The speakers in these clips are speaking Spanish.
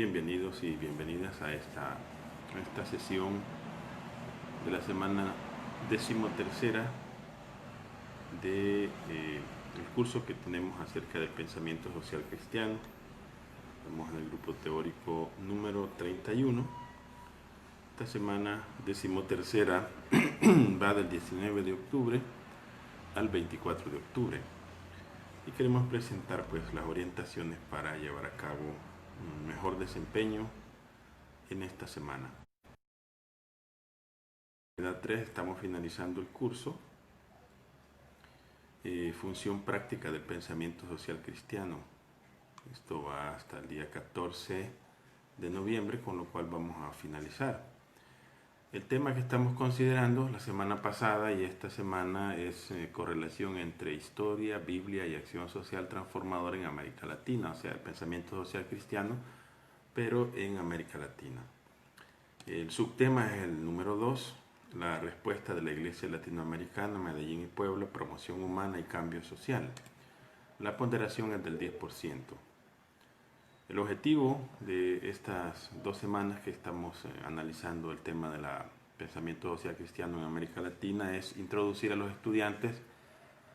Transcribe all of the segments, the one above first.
Bienvenidos y bienvenidas a esta sesión de la semana 13ª de el curso que tenemos acerca del pensamiento social cristiano. Estamos en el grupo teórico número 31. Esta semana 13ª va del 19 de octubre al 24 de octubre y queremos presentar pues las orientaciones para llevar a cabo un mejor desempeño en esta semana. En la 3 estamos finalizando el curso Función práctica del pensamiento social cristiano. Esto va hasta el día 14 de noviembre, con lo cual vamos a finalizar. El tema que estamos considerando la semana pasada y esta semana es correlación entre historia, Biblia y acción social transformadora en América Latina, o sea, el pensamiento social cristiano, pero en América Latina. El subtema es el número 2, la respuesta de la Iglesia Latinoamericana, Medellín y Puebla, promoción humana y cambio social. La ponderación es del 10%. El objetivo de estas 2 semanas que estamos analizando el tema del pensamiento social cristiano en América Latina es introducir a los estudiantes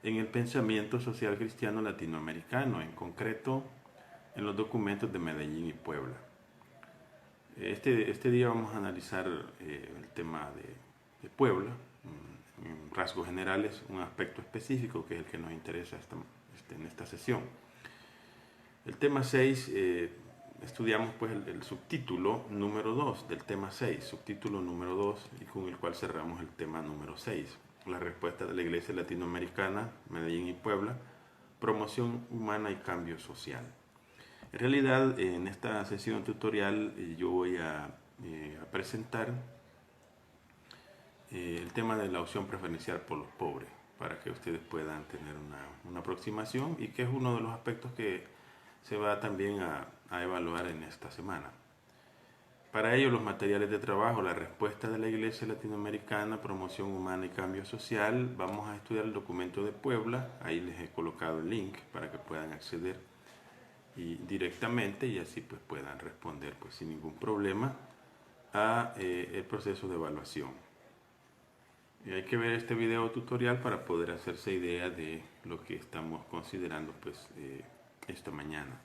en el pensamiento social cristiano latinoamericano, en concreto en los documentos de Medellín y Puebla. Este día vamos a analizar el tema de Puebla, en rasgos generales, un aspecto específico que es el que nos interesa en esta sesión. El tema 6, estudiamos pues el subtítulo número 2 del tema 6, subtítulo número 2, y con el cual cerramos el tema número 6, la respuesta de la Iglesia Latinoamericana, Medellín y Puebla, promoción humana y cambio social. En realidad, en esta sesión tutorial yo voy a presentar el tema de la opción preferencial por los pobres, para que ustedes puedan tener una aproximación, y que es uno de los aspectos que se va también a evaluar en esta semana. Para ello, los materiales de trabajo, la respuesta de la Iglesia Latinoamericana, promoción humana y cambio social. Vamos a estudiar el documento de Puebla, ahí les he colocado el link para que puedan acceder directamente y así pues puedan responder pues sin ningún problema a el proceso de evaluación. Y hay que ver este video tutorial para poder hacerse idea de lo que estamos considerando pues esta mañana.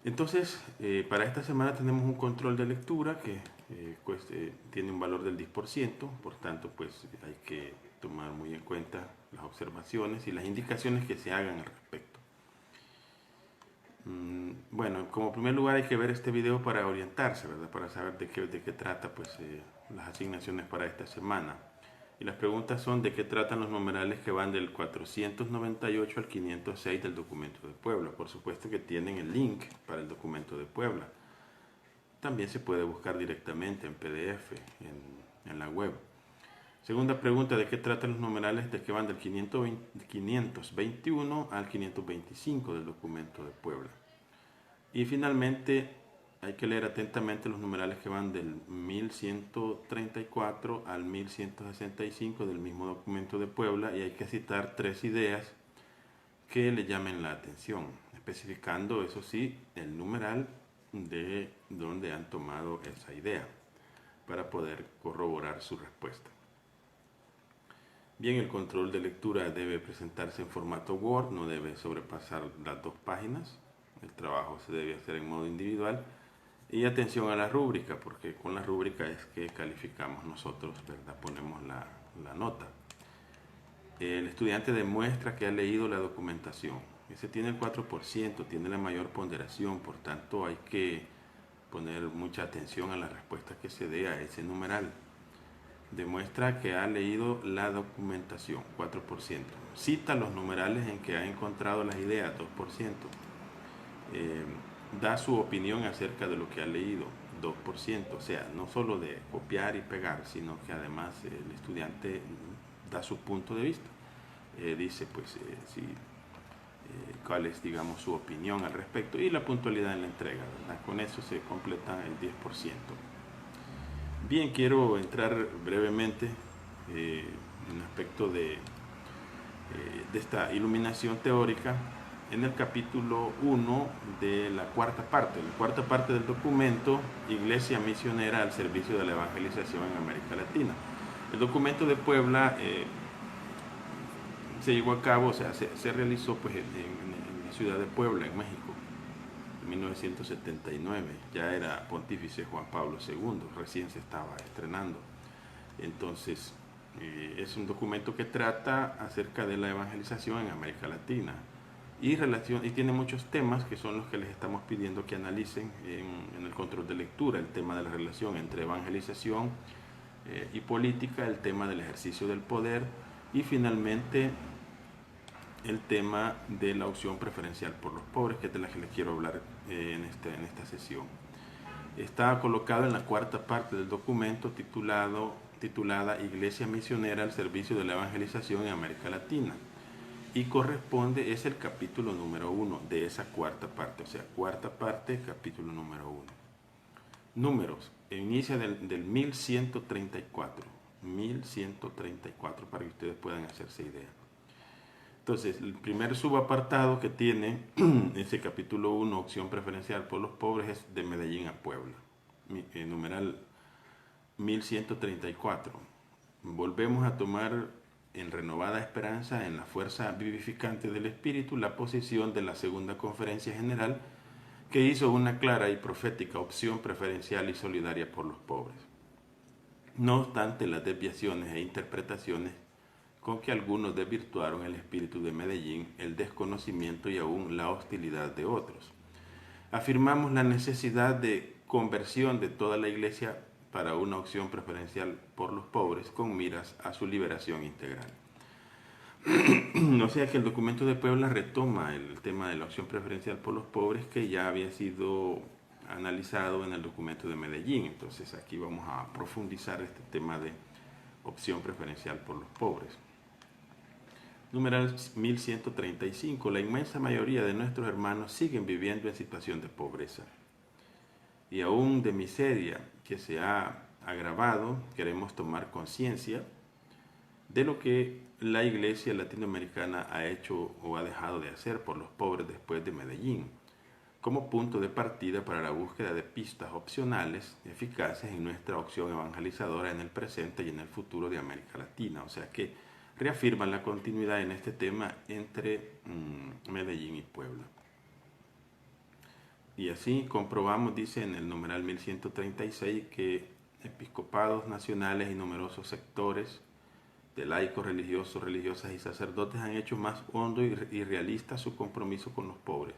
Entonces, para esta semana tenemos un control de lectura que tiene un valor del 10%, por tanto pues hay que tomar muy en cuenta las observaciones y las indicaciones que se hagan al respecto. Bueno, como primer lugar hay que ver este video para orientarse, ¿verdad? Para saber de qué trata pues, las asignaciones para esta semana. Y las preguntas son de qué tratan los numerales que van del 498 al 506 del documento de Puebla. Por supuesto que tienen el link para el documento de Puebla. También se puede buscar directamente en PDF en la web. Segunda pregunta, ¿de qué tratan los numerales de que van del 521 al 525 del documento de Puebla? Y finalmente hay que leer atentamente los numerales que van del 1134 al 1165 del mismo documento de Puebla, y hay que citar 3 ideas que le llamen la atención, especificando, eso sí, el numeral de donde han tomado esa idea para poder corroborar su respuesta. Bien, el control de lectura debe presentarse en formato Word, no debe sobrepasar las 2 páginas. El trabajo se debe hacer en modo individual. Y atención a la rúbrica, porque con la rúbrica es que calificamos nosotros, ¿verdad? Ponemos la nota. El estudiante demuestra que ha leído la documentación. Ese tiene el 4%, tiene la mayor ponderación, por tanto hay que poner mucha atención a la respuesta que se dé a ese numeral. Demuestra que ha leído la documentación, 4%. Cita los numerales en que ha encontrado las ideas, 2%. Da su opinión acerca de lo que ha leído, 2%. O sea, no solo de copiar y pegar, sino que además el estudiante da su punto de vista. Dice pues cuál es, digamos, su opinión al respecto, y la puntualidad en la entrega, ¿verdad? Con eso se completa el 10%. Bien, quiero entrar brevemente en el aspecto de esta iluminación teórica en el capítulo 1 de la cuarta parte del documento Iglesia Misionera al Servicio de la Evangelización en América Latina. El documento de Puebla se llevó a cabo, o sea, se realizó pues, en la ciudad de Puebla, en México, en 1979. Ya era pontífice Juan Pablo II, recién se estaba estrenando. Entonces, es un documento que trata acerca de la evangelización en América Latina y tiene muchos temas que son los que les estamos pidiendo que analicen en el control de lectura: el tema de la relación entre evangelización y política, el tema del ejercicio del poder y finalmente el tema de la opción preferencial por los pobres, que es de la que les quiero hablar en esta sesión. Está colocado en la cuarta parte del documento titulada Iglesia Misionera al Servicio de la Evangelización en América Latina, y es el capítulo número 1 de esa cuarta parte, o sea, cuarta parte, capítulo número 1. Números, inicia del 1134, para que ustedes puedan hacerse idea. Entonces, el primer subapartado que tiene ese capítulo 1, opción preferencial por los pobres, es de Medellín a Puebla, numeral 1134. Volvemos a tomar en renovada esperanza, en la fuerza vivificante del Espíritu, la posición de la segunda conferencia general, que hizo una clara y profética opción preferencial y solidaria por los pobres. No obstante las desviaciones e interpretaciones con que algunos desvirtuaron el espíritu de Medellín, el desconocimiento y aún la hostilidad de otros. Afirmamos la necesidad de conversión de toda la Iglesia para una opción preferencial por los pobres con miras a su liberación integral. O sea que el documento de Puebla retoma el tema de la opción preferencial por los pobres, que ya había sido analizado en el documento de Medellín. Entonces aquí vamos a profundizar este tema de opción preferencial por los pobres. Numeral 1135. La inmensa mayoría de nuestros hermanos siguen viviendo en situación de pobreza y aún de miseria que se ha agravado. Queremos tomar conciencia de lo que la Iglesia latinoamericana ha hecho o ha dejado de hacer por los pobres después de Medellín, como punto de partida para la búsqueda de pistas opcionales eficaces en nuestra opción evangelizadora en el presente y en el futuro de América Latina. O sea que reafirman la continuidad en este tema entre Medellín y Puebla. Y así comprobamos, dice en el numeral 1136, que episcopados nacionales y numerosos sectores de laicos, religiosos, religiosas y sacerdotes han hecho más hondo y realista su compromiso con los pobres.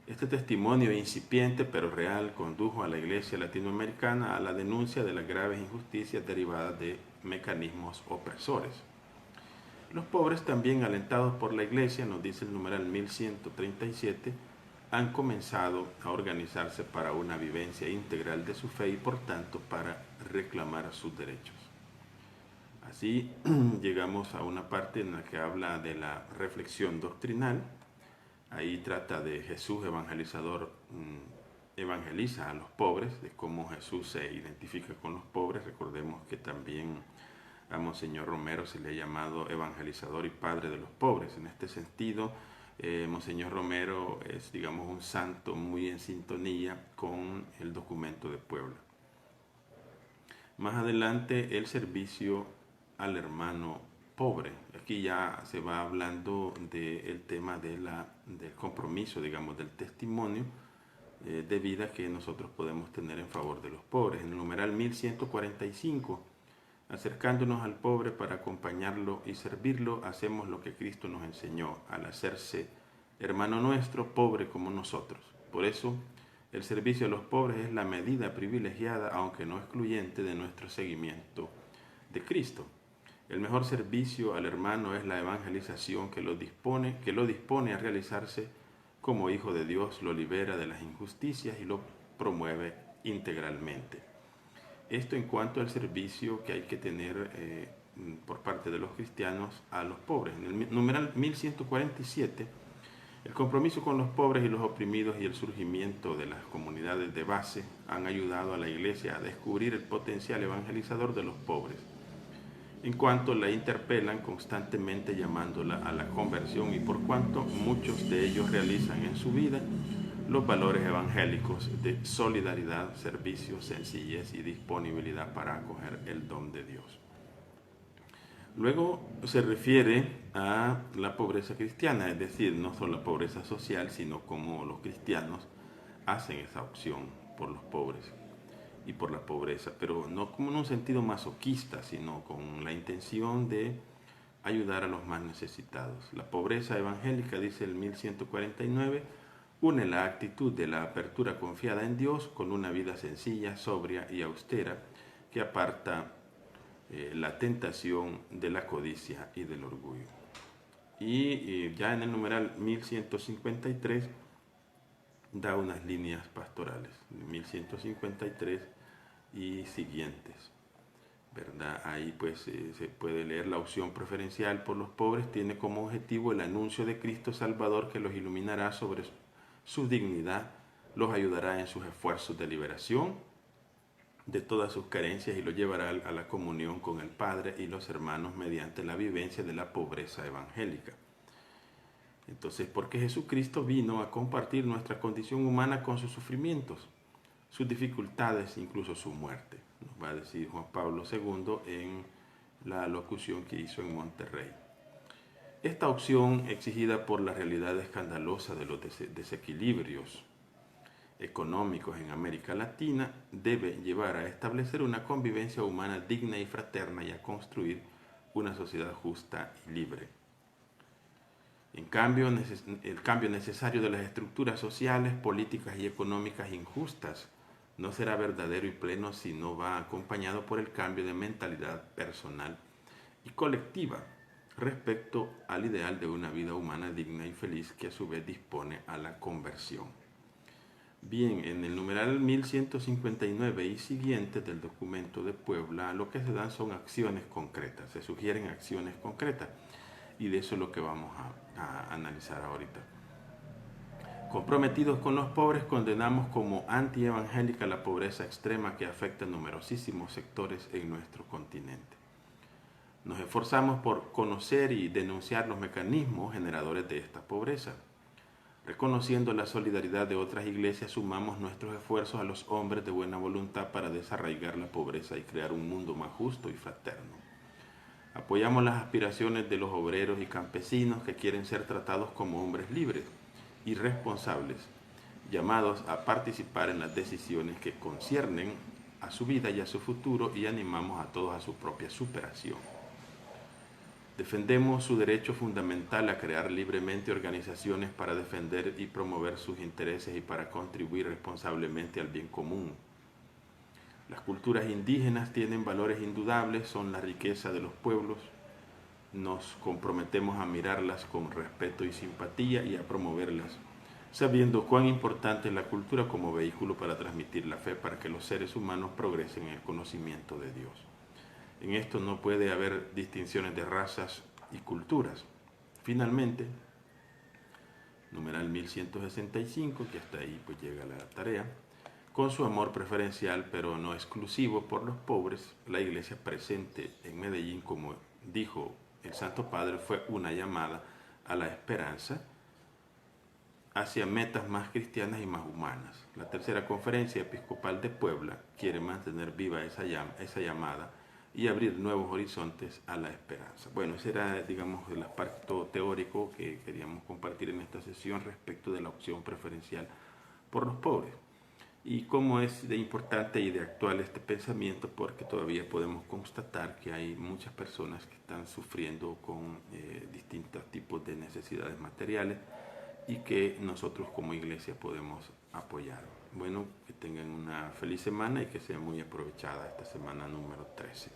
Este testimonio incipiente pero real condujo a la Iglesia latinoamericana a la denuncia de las graves injusticias derivadas de mecanismos opresores. Los pobres, también alentados por la Iglesia, nos dice el numeral 1137, han comenzado a organizarse para una vivencia integral de su fe y por tanto para reclamar sus derechos. Así llegamos a una parte en la que habla de la reflexión doctrinal. Ahí trata de Jesús evangelizador, evangeliza a los pobres, de cómo Jesús se identifica con los pobres. Recordemos que también a Monseñor Romero se le ha llamado evangelizador y padre de los pobres. En este sentido, Monseñor Romero es, digamos, un santo muy en sintonía con el documento de Puebla. Más adelante, el servicio al hermano pobre. Aquí ya se va hablando del tema del compromiso, digamos, del testimonio de vida que nosotros podemos tener en favor de los pobres. En el numeral 1145, acercándonos al pobre para acompañarlo y servirlo, hacemos lo que Cristo nos enseñó al hacerse hermano nuestro, pobre como nosotros. Por eso, el servicio a los pobres es la medida privilegiada, aunque no excluyente, de nuestro seguimiento de Cristo. El mejor servicio al hermano es la evangelización que lo dispone a realizarse como hijo de Dios, lo libera de las injusticias y lo promueve integralmente. Esto en cuanto al servicio que hay que tener por parte de los cristianos a los pobres. En el numeral 1147, el compromiso con los pobres y los oprimidos y el surgimiento de las comunidades de base han ayudado a la Iglesia a descubrir el potencial evangelizador de los pobres. en cuanto la interpelan constantemente llamándola a la conversión y por cuanto muchos de ellos realizan en su vida los valores evangélicos de solidaridad, servicio, sencillez y disponibilidad para acoger el don de Dios. Luego se refiere a la pobreza cristiana, es decir, no solo la pobreza social, sino cómo los cristianos hacen esa opción por los pobres y por la pobreza, pero no como en un sentido masoquista, sino con la intención de ayudar a los más necesitados. La pobreza evangélica, dice el 1149, une la actitud de la apertura confiada en Dios con una vida sencilla, sobria y austera que aparta la tentación de la codicia y del orgullo. Y ya en el numeral 1153 da unas líneas pastorales, 1153 y siguientes, ¿verdad? Ahí pues se puede leer: la opción preferencial por los pobres tiene como objetivo el anuncio de Cristo Salvador que los iluminará sobre su dignidad, los ayudará en sus esfuerzos de liberación de todas sus carencias y los llevará a la comunión con el Padre y los hermanos mediante la vivencia de la pobreza evangélica. Entonces, porque Jesucristo vino a compartir nuestra condición humana con sus sufrimientos, sus dificultades, incluso su muerte, nos va a decir Juan Pablo II en la locución que hizo en Monterrey. Esta opción, exigida por la realidad escandalosa de los desequilibrios económicos en América Latina, debe llevar a establecer una convivencia humana digna y fraterna y a construir una sociedad justa y libre. En cambio, el cambio necesario de las estructuras sociales, políticas y económicas injustas no será verdadero y pleno si no va acompañado por el cambio de mentalidad personal y colectiva respecto al ideal de una vida humana digna y feliz que a su vez dispone a la conversión. Bien, en el numeral 1159 y siguientes del documento de Puebla, lo que se dan son acciones concretas, se sugieren acciones concretas, y de eso es lo que vamos a analizar ahorita. Comprometidos con los pobres, condenamos como antievangélica la pobreza extrema que afecta a numerosísimos sectores en nuestro continente. Nos esforzamos por conocer y denunciar los mecanismos generadores de esta pobreza. Reconociendo la solidaridad de otras iglesias, sumamos nuestros esfuerzos a los hombres de buena voluntad para desarraigar la pobreza y crear un mundo más justo y fraterno. Apoyamos las aspiraciones de los obreros y campesinos que quieren ser tratados como hombres libres y responsables, llamados a participar en las decisiones que conciernen a su vida y a su futuro, y animamos a todos a su propia superación. Defendemos su derecho fundamental a crear libremente organizaciones para defender y promover sus intereses y para contribuir responsablemente al bien común. Las culturas indígenas tienen valores indudables, son la riqueza de los pueblos. Nos comprometemos a mirarlas con respeto y simpatía y a promoverlas, sabiendo cuán importante es la cultura como vehículo para transmitir la fe para que los seres humanos progresen en el conocimiento de Dios. En esto no puede haber distinciones de razas y culturas. Finalmente, numeral 1165, que hasta ahí pues llega la tarea, con su amor preferencial pero no exclusivo por los pobres, la iglesia presente en Medellín, como dijo el Santo Padre, fue una llamada a la esperanza hacia metas más cristianas y más humanas. La tercera conferencia episcopal de Puebla quiere mantener viva esa llamada y abrir nuevos horizontes a la esperanza. Bueno, ese era, digamos, el aspecto teórico que queríamos compartir en esta sesión respecto de la opción preferencial por los pobres. Y cómo es de importante y de actual este pensamiento, porque todavía podemos constatar que hay muchas personas que están sufriendo con distintos tipos de necesidades materiales y que nosotros como iglesia podemos apoyar. Bueno, que tengan una feliz semana y que sea muy aprovechada esta semana número 13.